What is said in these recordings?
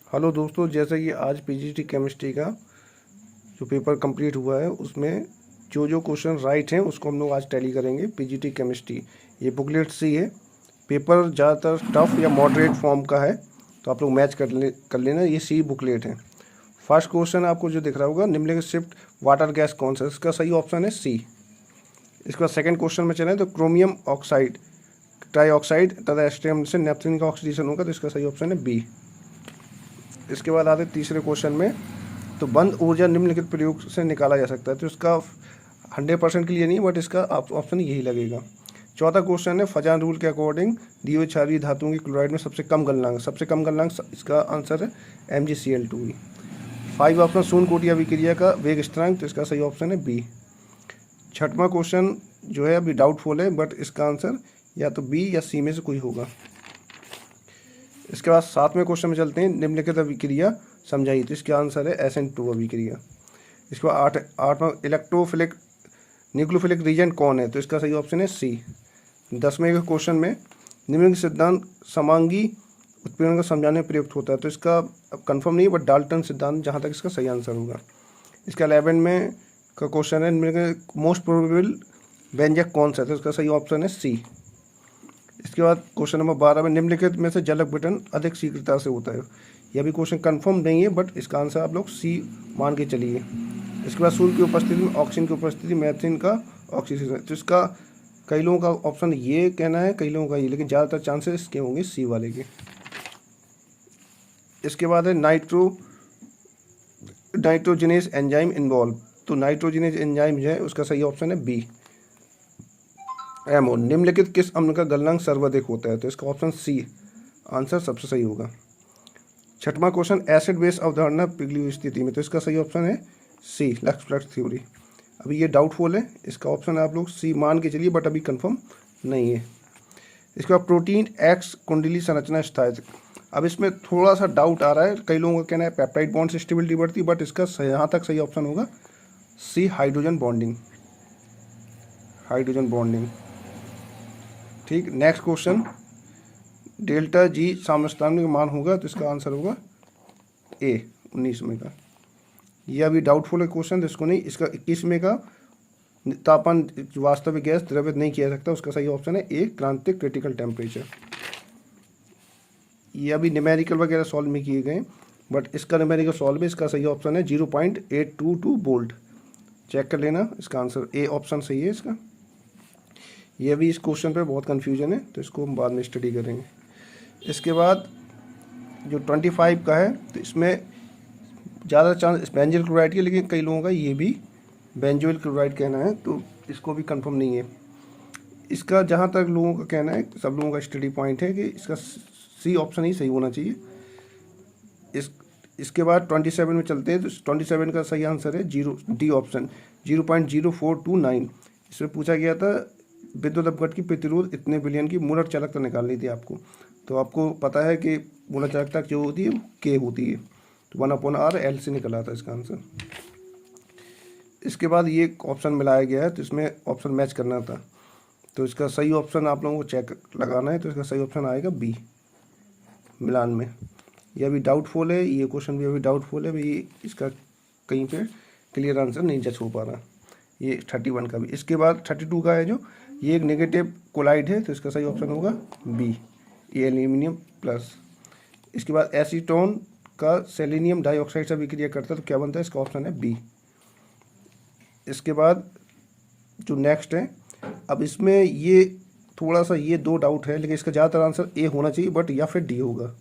Hello दोस्तों, जैसे कि आज पीजीटी केमिस्ट्री का जो पेपर कंप्लीट हुआ है उसमें जो क्वेश्चन राइट हैं उसको हम लोग आज टैली करेंगे। पीजीटी केमिस्ट्री ये बुकलेट सी है। पेपर ज़्यादातर टफ या मॉडरेट फॉर्म का है, तो आप लोग मैच कर लेना। ये सी बुकलेट है। फर्स्ट क्वेश्चन आपको जो दिख रहा होगा, निम्नलिखित शिफ्ट वाटर गैस कौन सा है? इसका सही ऑप्शन है सी। इसके बाद सेकेंड क्वेश्चन में चलें तो क्रोमियम ऑक्साइड ट्राईऑक्साइड तथा एस्ट्रियम से नेपथलीन का ऑक्सीडेशन होगा, तो इसका सही ऑप्शन है बी। इसके बाद आते तीसरे क्वेश्चन में, तो बंद ऊर्जा निम्नलिखित प्रयोग से निकाला जा सकता है, तो इसका 100% के लिए नहीं, बट इसका ऑप्शन यही लगेगा। चौथा क्वेश्चन है, फजान रूल के अकॉर्डिंग दी हुई क्षारीय धातुओं की क्लोराइड में सबसे कम गलनांक इसका आंसर है MgCl2 ही। 5 ऑप्शन शून्य कोटि अभिक्रिया का वेग स्थिरांक, तो इसका सही ऑप्शन है बी। छठवां क्वेश्चन जो है अभी डाउटफुल है, बट इसका आंसर या तो बी या सी में से कोई होगा। इसके बाद 7वें क्वेश्चन में चलते हैं, निम्नलिखित अभिक्रिया समझाइए, तो इसका आंसर है SN2 अभिक्रिया। इसके बाद आठवां इलेक्ट्रोफिलिक न्यूक्लियोफिलिक रीजन कौन है, तो इसका सही ऑप्शन है सी। 10वें के क्वेश्चन में, निम्नलिखित सिद्धांत समांगी उत्पीड़न को समझाने में प्रयुक्त होता है, तो इसका कंफर्म नहीं, बट डाल्टन सिद्धांत जहाँ तक इसका सही आंसर होगा। इसका 11 में का क्वेश्चन है, निम्नलिखित मोस्ट प्रोबेबल व्यंजक कौन सा है, तो इसका सही ऑप्शन है सी। इसके बाद क्वेश्चन नंबर 12 में, निम्नलिखित में से जलक विघटन अधिक शीघ्रता से होता है। यह भी क्वेश्चन कंफर्म नहीं है, बट इसका आंसर आप लोग सी मान के चलिए। इसके बाद सूर्य की उपस्थिति में ऑक्सीजन की उपस्थिति मैथिन का ऑक्सीजन, तो इसका कई लोगों का ऑप्शन ये कहना है, कई लोगों का ये, लेकिन ज़्यादातर चांसेस इसके होंगे सी वाले के। इसके बाद है नाइट्रोजनेस एंजाइम इन्वॉल्व, तो नाइट्रोजनेस एंजाइम जो है उसका सही ऑप्शन है बी। एमओ, निम्नलिखित किस अम्ल का गलनांक सर्वाधिक होता है, तो इसका ऑप्शन सी आंसर सबसे सही होगा। छठवां क्वेश्चन, एसिड बेस अवधारणा पिघली हुई स्थिति में, तो इसका सही ऑप्शन है सी, लक्स फ्लक्स थ्योरी। अभी ये डाउटफुल है, इसका ऑप्शन आप लोग सी मान के चलिए, बट अभी कंफर्म नहीं है। इसके बाद प्रोटीन एक्स कुंडली संरचना स्थायित्व, अब इसमें थोड़ा सा डाउट आ रहा है, कई लोगों का कहना है पेप्टाइड बॉन्ड से स्टेबिलिटी बढ़ती, बट इसका यहाँ तक सही ऑप्शन होगा सी, हाइड्रोजन बॉन्डिंग। ठीक। नेक्स्ट क्वेश्चन, डेल्टा जी साम्यवस्थानिक मान होगा, तो इसका आंसर होगा ए 19वें का। यह अभी डाउटफुल है क्वेश्चन, तो इसको नहीं। इसका 21वें का तापमान वास्तविक गैस द्रवित नहीं किया सकता, उसका सही ऑप्शन है ए, क्रांतिक क्रिटिकल टेम्परेचर। ये अभी न्यूमेरिकल वगैरह सॉल्व में किए गए, बट इसका न्यूमेरिकल सॉल्व है, इसका सही ऑप्शन है 0.822 वोल्ट। चेक कर लेना, इसका आंसर ए ऑप्शन सही है इसका। ये भी इस क्वेश्चन पे बहुत कन्फ्यूजन है, तो इसको हम बाद में स्टडी करेंगे। इसके बाद जो 25 का है, तो इसमें ज़्यादा चांस बेंजोइल क्लोराइड की, लेकिन कई लोगों का ये भी बेंजोइल क्लोराइड कहना है, तो इसको भी कंफर्म नहीं है। इसका जहाँ तक लोगों का कहना है, सब लोगों का स्टडी पॉइंट है कि इसका सी ऑप्शन ही सही होना चाहिए। इसके बाद 27 में चलते हैं, तो 27 का सही आंसर है डी ऑप्शन, 0.0429। इसमें पूछा गया था विद्युत अपघट की प्रतिरोध इतने बिलियन की मूलर चालकता निकालनी थी आपको, तो आपको पता है कि मूलर चालकता जो होती है के होती है, तो 1/r से निकला था इसका आंसर। इसके बाद ये ऑप्शन मिलाया गया है, तो इसमें ऑप्शन मैच करना था, तो इसका सही ऑप्शन आप लोगों को चेक लगाना है, तो इसका सही ऑप्शन आएगा बी, मिलान में। ये अभी डाउटफुल है, ये क्वेश्चन भी अभी डाउटफुल है भाई, इसका कहीं पे क्लियर आंसर नहीं जज हो पा रहा। ये 31 का भी। इसके बाद 32 का है जो, ये एक नेगेटिव कोलाइड है, तो इसका सही ऑप्शन होगा बी, ये एल्यूमिनियम प्लस। इसके बाद एसीटोन का सेलेनियम डाइऑक्साइड से अभिक्रिया करता है, तो क्या बनता है, इसका ऑप्शन है बी। इसके बाद जो नेक्स्ट है, अब इसमें ये थोड़ा सा ये दो डाउट है, लेकिन इसका ज़्यादातर आंसर ए होना चाहिए, बट या फिर डी होगा।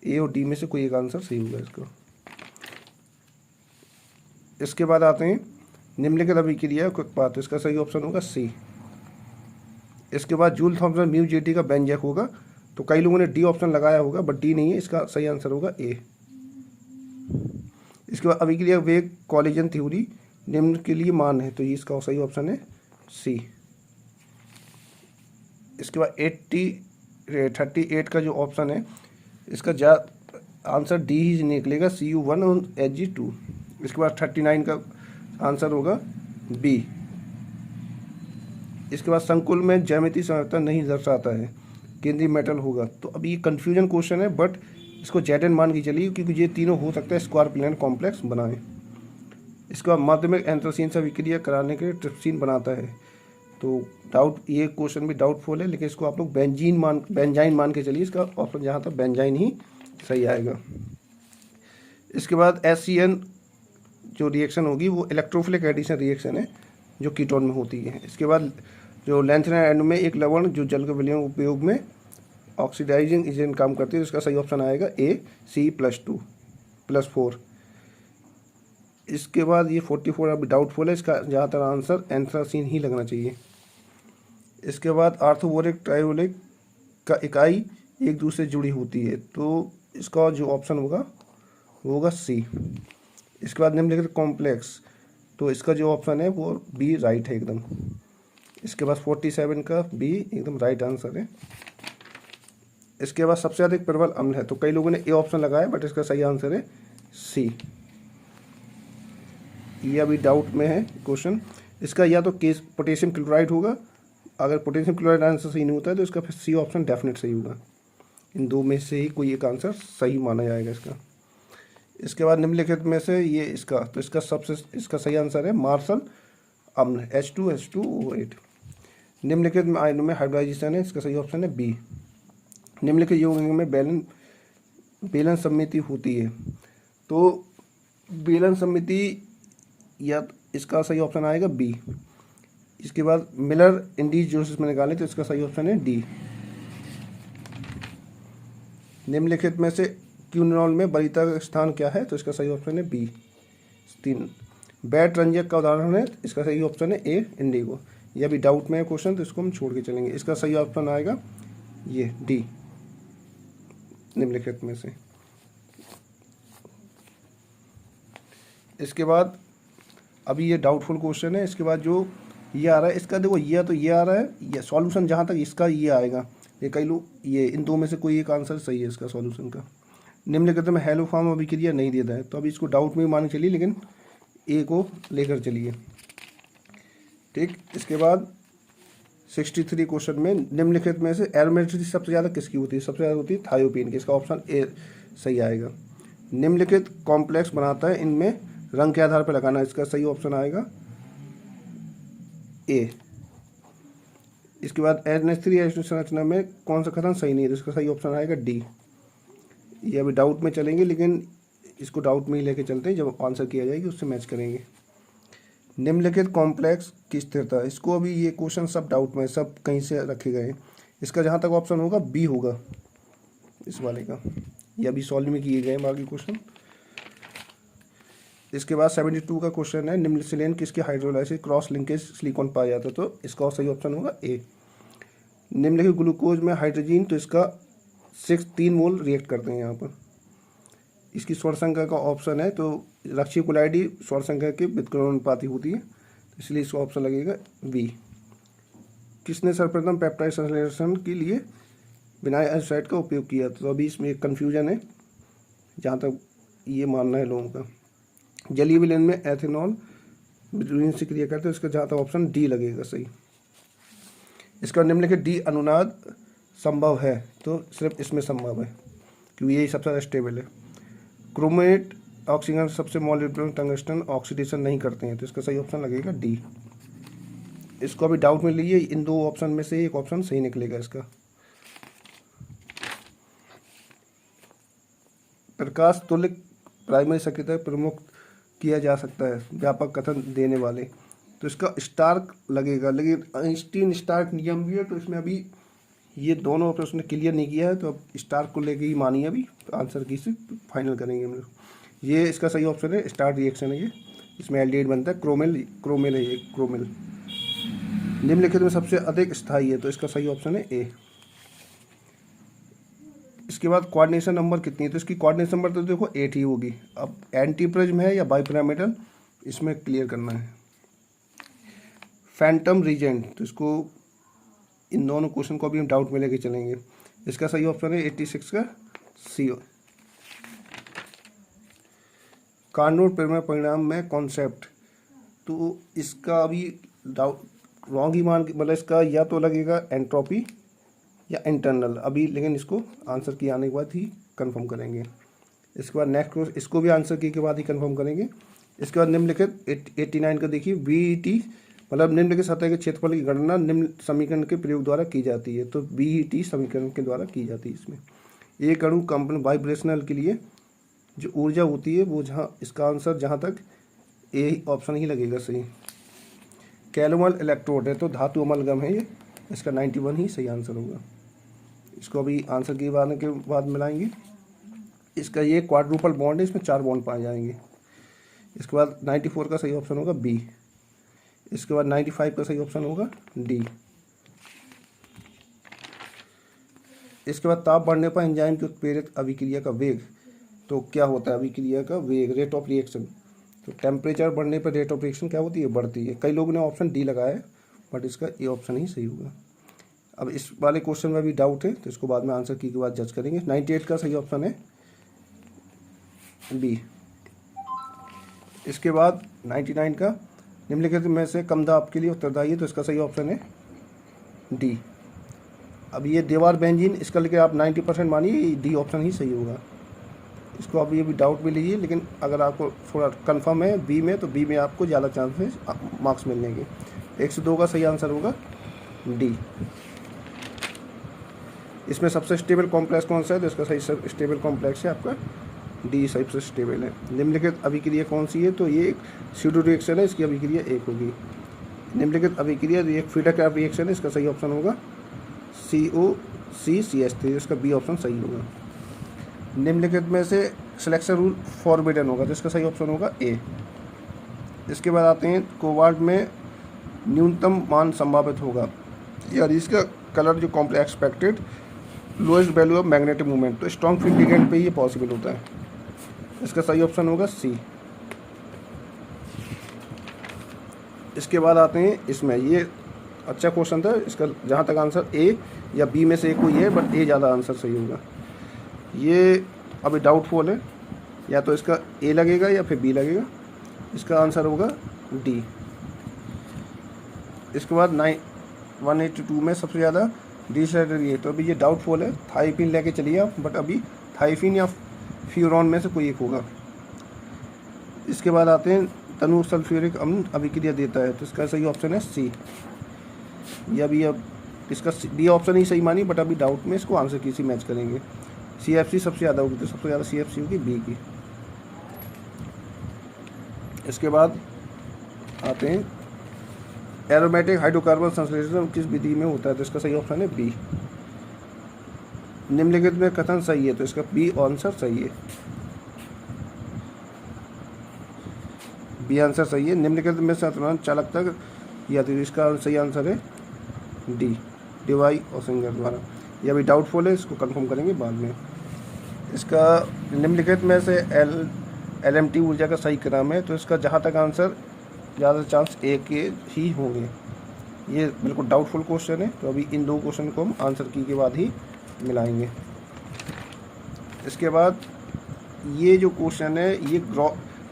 ए और डी में से कोई एक आंसर सही होगा इसका। इसके बाद आते हैं निम्नलिखित अभिक्रिया का उत्पाद, तो इसका सही ऑप्शन होगा सी। इसके बाद जूल थॉम्सन म्यू जेटी का व्यंजक होगा, तो कई लोगों ने डी ऑप्शन लगाया होगा, बट डी नहीं है, इसका सही आंसर होगा ए। इसके बाद अभिक्रिया वेग कॉलिजन थ्योरी निम्न के लिए मान है, तो ये इसका सही ऑप्शन है सी। इसके बाद 38 का जो ऑप्शन है, इसका आंसर डी ही निकलेगा, Cu1 और Hg2। इसके बाद 39 का आंसर होगा बी। इसके बाद संकुल में ज्यामितीय संरचना नहीं दर्शाता है, केंद्रीय मेटल होगा, तो अभी ये कन्फ्यूजन क्वेश्चन है, बट इसको Zn मान के चलिए, क्योंकि ये तीनों हो सकता है स्क्वायर प्लेन कॉम्प्लेक्स बनाएं। इसके बाद माध्यमिक एंथ्रासीन से अभिक्रिया कराने के लिए ट्रिप्सिन बनाता है। तो ये क्वेश्चन भी डाउटफुल है, लेकिन इसको आप लोग बेंजाइन मान के चलिए। इसका ऑप्शन जहाँ तक बेंजाइन ही सही आएगा। इसके बाद HCN जो रिएक्शन होगी वो इलेक्ट्रोफिलिक एडिशन रिएक्शन है जो कीटोन में होती है। इसके बाद जो लेंथेनाइड एंड में एक लवण जो जल के विलयन उपयोग में ऑक्सीडाइजिंग एजेंट काम करती है, तो इसका सही ऑप्शन आएगा Ac+2+4। इसके बाद ये 44 अभी डाउटफुल है, इसका ज़्यादातर आंसर एंथ्रासीन ही लगना चाहिए। इसके बाद आर्थोबोरिक ट्रायोलिक का इकाई एक दूसरे से जुड़ी होती है, तो इसका जो ऑप्शन होगा वो होगा C। इसके बाद निम्नलिखित कॉम्प्लेक्स, तो इसका जो ऑप्शन है वो B राइट है एकदम। इसके बाद 47 का B एकदम राइट आंसर है। इसके बाद सबसे अधिक प्रबल अम्ल है, तो कई लोगों ने ए ऑप्शन लगाया, बट इसका सही आंसर है C। ये अभी डाउट में है क्वेश्चन। इसका या तो केस पोटेशियम क्लोराइड होगा, अगर पोटेशियम क्लोराइड आंसर सही नहीं होता है तो इसका फिर C ऑप्शन डेफिनेट सही होगा। इन दो में से ही कोई एक आंसर सही माना जाएगा इसका। इसके बाद निम्नलिखित में से ये इसका, तो इसका सही आंसर है मार्शल अम्ल H2H2O8। निम्नलिखित में आयनों में हाइब्रिडाइजेशन है, इसका सही ऑप्शन है B। निम्नलिखित यौगिकों में बेलन सममिति होती है, तो बेलन सममिति या इसका सही ऑप्शन आएगा B। इसके बाद मिलर इंडीज जो इसमें निकाले, तो इसका सही ऑप्शन है D। निम्नलिखित में से क्यूनोल में वरीयता का स्थान क्या है, तो इसका सही ऑप्शन है B 3। बैट रंजक का उदाहरण है, इसका सही ऑप्शन है A इंडिगो। यह भी डाउट में है क्वेश्चन, तो इसको हम छोड़ के चलेंगे। इसका सही ऑप्शन आएगा ये D निम्नलिखित में से। इसके बाद अभी ये डाउटफुल क्वेश्चन है। इसके बाद जो ये आ रहा है, इसका देखो ये तो ये आ रहा है, ये सॉल्यूशन जहाँ तक इसका ये आएगा, ये कई लोग ये इन दो में से कोई एक आंसर सही है इसका सॉल्यूशन का। निम्नलिखित में हेलोफॉर्म अभिक्रिया नहीं देता है, तो अभी इसको डाउट में मान के चलिए, लेकिन ए को लेकर चलिए, ठीक। इसके बाद 63 क्वेश्चन में निम्नलिखित में से एरोमेटिसिटी सबसे ज़्यादा किसकी होती है, सबसे ज़्यादा होती है थायोपीन की। इसका ऑप्शन ए सही आएगा। निम्नलिखित कॉम्प्लेक्स बनाता है, इनमें रंग के आधार पर लगाना, इसका सही ऑप्शन आएगा ए। इसके बाद NH3 संरचना में कौन सा कथन सही नहीं है, तो इसका सही ऑप्शन आएगा D। ये अभी डाउट में चलेंगे, लेकिन इसको डाउट में ही लेके चलते हैं, जब आंसर किया जाएगी उससे मैच करेंगे। निम्नलिखित कॉम्प्लेक्स की स्थिरता, इसको अभी ये क्वेश्चन सब डाउट में, सब कहीं से रखे गए हैं। इसका जहाँ तक ऑप्शन होगा B होगा इस वाले का। ये अभी सॉल्व में किए गए बाकी क्वेश्चन। इसके बाद 72 का क्वेश्चन है, निम्न सिलेन किसके हाइड्रोलाइसिस क्रॉस लिंकेज सिलिकॉन पाया जाता है, तो इसका सही ऑप्शन होगा A। निम्नलिखित ग्लूकोज में हाइड्रोजन, तो इसका 3 मोल रिएक्ट करते हैं यहाँ पर। इसकी स्वर्ण संख्या का ऑप्शन है, तो लक्ष्य कोलाइडी स्वर्ण संख्या के व्युत्क्रमानुपाती होती है, तो इसलिए इसका ऑप्शन लगेगा B। किसने सर्वप्रथम पेप्टाइड संश्लेषण के लिए विनाइल एसिड का उपयोग किया, तो अभी इसमें एक कन्फ्यूजन है जहाँ तक ये मानना है लोगों का। जलीय विलयन में एथेनॉल ब्यूटेन से क्रिया करते हैं, इसका जहाँ तक ऑप्शन D लगेगा सही। इसका निम्नलिखित D अनुनाद संभव है, तो सिर्फ इसमें संभव है क्योंकि यही सबसे ज़्यादा स्टेबल है। क्रोमेट ऑक्सीजन सबसे मॉलिक्यूलर टंगस्टन ऑक्सीडेशन नहीं करते हैं, तो इसका सही ऑप्शन लगेगा D। इसको अभी डाउट में लीजिए, इन दो ऑप्शन में से एक ऑप्शन सही निकलेगा इसका। प्रकाश तुल्य प्राइमरी सक्रियता प्रमुख किया जा सकता है, व्यापक कथन देने वाले, तो इसका स्टार्क लगेगा, लेकिन आइंस्टीन स्टार्क नियम भी है, तो इसमें अभी ये दोनों ऑप्शन उसने क्लियर नहीं किया है, तो अब स्टार्क को लेके ही मानिए, अभी आंसर की से फाइनल करेंगे हम लोग। ये इसका सही ऑप्शन है, स्टार्क रिएक्शन है ये, इसमें एल्डिहाइड बनता है, क्रोमेल है ये, क्रोमेल। निम्नलिखित में सबसे अधिक स्थायी है, तो इसका सही ऑप्शन है A। इसके बाद कोऑर्डिनेशन नंबर कितनी है, तो इसकी कोऑर्डिनेशन नंबर तो देखो 8 ही होगी। अब एंटीप्रिज्म है या बाइपिरामिडल, इसमें क्लियर करना है। फैंटम रीजेंट, तो इसको इन दोनों क्वेश्चन को भी हम डाउट में लेके चलेंगे। इसका सही ऑप्शन है 86 का C। कार्नोट परिणाम में कॉन्सेप्ट, तो इसका अभी डाउट रॉन्ग ही मान, मतलब इसका या तो लगेगा एंट्रोपी या इंटरनल अभी, लेकिन इसको आंसर की आने के बाद ही कंफर्म करेंगे। इसके बाद नेक्स्ट इसको भी आंसर की के बाद ही कंफर्म करेंगे। इसके बाद निम्नलिखित 89 का देखिए, बीईटी मतलब निम्नलिखित सतह के क्षेत्रफल की गणना निम्न समीकरण के प्रयोग द्वारा की जाती है। तो बीईटी समीकरण के द्वारा की जाती है। इसमें एक अणु कंपन वाइब्रेशनल के लिए जो ऊर्जा होती है वो जहाँ, इसका आंसर जहाँ तक ए ऑप्शन ही लगेगा सही। कैलोमल इलेक्ट्रोड है तो धातु अमलगम है ये, इसका 91 ही सही आंसर होगा। इसको अभी आंसर के बाद मिलाएंगे। इसका ये क्वाड्रुपल बॉन्ड है, इसमें 4 बॉन्ड पाए जाएंगे। इसके बाद 94 का सही ऑप्शन होगा बी। इसके बाद 95 का सही ऑप्शन होगा डी। इसके बाद ताप बढ़ने पर एंजाइम की उत्प्रेरित अभिक्रिया का वेग, तो क्या होता है अभिक्रिया का वेग, रेट ऑफ रिएक्शन। तो टेम्परेचर बढ़ने पर रेट ऑफ रिएक्शन क्या होती है, बढ़ती है। कई लोगों ने ऑप्शन डी लगाया है बट इसका ए ऑप्शन ही सही होगा। अब इस वाले क्वेश्चन में भी डाउट है तो इसको बाद में आंसर की के बाद जज करेंगे। 98 का सही ऑप्शन है बी। इसके बाद 99 का निम्नलिखित में से कम दाब के लिए उत्तरदायी है, तो इसका सही ऑप्शन है डी। अब ये देवार बेंजीन, इसका लेके आप 90% मानिए डी ऑप्शन ही सही होगा। इसको आप ये भी डाउट भी लीजिए, लेकिन अगर आपको थोड़ा कंफर्म है बी में तो बी में आपको ज़्यादा चांसेस मार्क्स मिलने के। 102 का सही आंसर होगा डी। इसमें सबसे स्टेबल कॉम्प्लेक्स कौन सा है, तो इसका सही स्टेबल कॉम्प्लेक्स है आपका डी, सबसे स्टेबल है। निम्नलिखित अभिक्रिया कौन सी है, तो ये एक स्यूडो रिएक्शन है, इसकी अभिक्रिया 1 होगी। निम्नलिखित अभिक्रिया एक फीडर का रिएक्शन है, इसका सही ऑप्शन होगा COCCH3, इसका बी ऑप्शन सही होगा। निम्नलिखित में से सिलेक्शन रूल फॉरबिडन होगा, तो इसका सही ऑप्शन होगा ए। इसके बाद आते हैं कोबाल्ट में न्यूनतम मान संभावित होगा, यानी इसका कलर जो complex expected lowest value of magnetic movement, तो स्ट्रॉन्ग फील्ड लिगेंड पे ये पॉसिबल होता है। इसका सही ऑप्शन होगा सी। इसके बाद आते हैं इसमें, ये अच्छा क्वेश्चन था, इसका जहाँ तक आंसर ए या बी में से एक कोई है बट ए ज़्यादा आंसर सही होगा। ये अभी डाउटफुल है, या तो इसका ए लगेगा या फिर बी लगेगा। इसका आंसर होगा डी। इसके बाद 182 में सबसे ज़्यादा डिसऑर्डर ये, तो अभी ये डाउटफुल है, थाइफिन लेके चलिए आप, बट अभी थाइफिन या फ्यूरॉन में से कोई एक होगा। इसके बाद आते हैं तनु सल्फ्यूरिक अम्ल अभिक्रिया देता है, तो इसका सही ऑप्शन है सी। या भी अब इसका बी ऑप्शन ही सही मानी, बट अभी डाउट में इसको आंसर किसी मैच करेंगे। CFC सबसे ज़्यादा होगी, तो सबसे ज़्यादा CFC होगी बी की। इसके बाद आते हैं एरोमेटिक हाइड्रोकार्बन संश्लेषण किस विधि में होता है, तो इसका सही ऑप्शन है बी। निम्नलिखित में कथन सही है, तो इसका बी आंसर सही है, बी आंसर सही है। निम्नलिखित में संतुलन चालकता या तो इसका सही आंसर है डी, डिवाई और सिंगर द्वारा। यह भी डाउटफुल है, इसको कंफर्म करेंगे बाद में। इसका निम्नलिखित में से LMT ऊर्जा का सही क्रम है, तो इसका जहाँ तक आंसर ज़्यादा चांस ए के ही होंगे। ये बिल्कुल डाउटफुल क्वेश्चन है, तो अभी इन 2 क्वेश्चन को हम आंसर की के बाद ही मिलाएंगे। इसके बाद ये जो क्वेश्चन है ये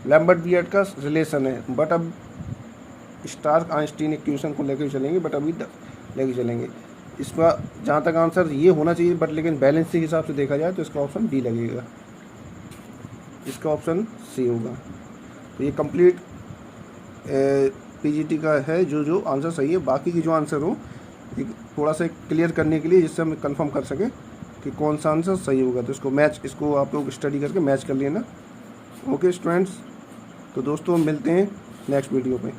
लैम्बर्ट बीयर्ड का रिलेशन है, बट अब स्टार्क आइंस्टीन इक्वेशन को लेकर चलेंगे, बट अभी लेके चलेंगे। इसका जहाँ तक आंसर ये होना चाहिए, बट लेकिन बैलेंस के हिसाब से देखा जाए तो इसका ऑप्शन डी लगेगा, इसका ऑप्शन सी होगा। तो ये कंप्लीट PGT का है जो आंसर सही है। बाकी की जो आंसर हो ये थोड़ा सा क्लियर करने के लिए, जिससे हम कंफर्म कर सकें कि कौन सा आंसर सही होगा, तो इसको आप लोग स्टडी करके मैच कर लेना। ओके स्टूडेंट्स, तो दोस्तों मिलते हैं नेक्स्ट वीडियो पे।